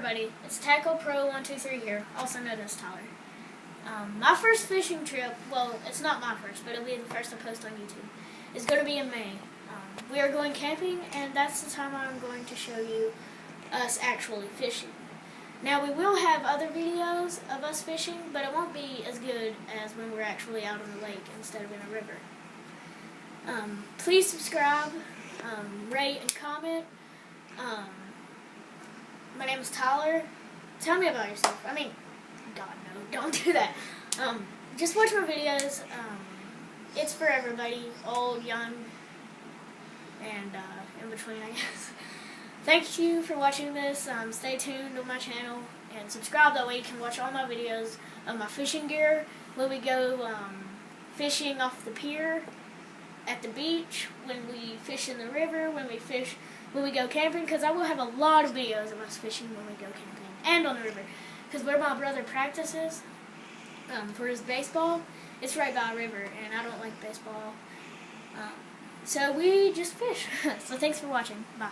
everybody, it's Tackle Pro 123 here, also known as Tyler. My first fishing trip, well, it's not my first, but it'll be the first I post on YouTube, is going to be in May. We are going camping, and that's the time I'm going to show you us actually fishing. Now, we will have other videos of us fishing, but it won't be as good as when we're actually out on the lake instead of in a river. Please subscribe, rate, and comment. My name is Tyler. Tell me about yourself. I mean, God, no, don't do that. Just watch my videos. It's for everybody, old, young, and in between, I guess. Thank you for watching this. Stay tuned on my channel and subscribe. That way you can watch all my videos of my fishing gear when we go fishing off the pier, at the beach, when we fish in the river, when we go camping, because I will have a lot of videos of us fishing when we go camping and on the river, because where my brother practices for his baseball, it's right by a river, and I don't like baseball, so we just fish. So thanks for watching. Bye.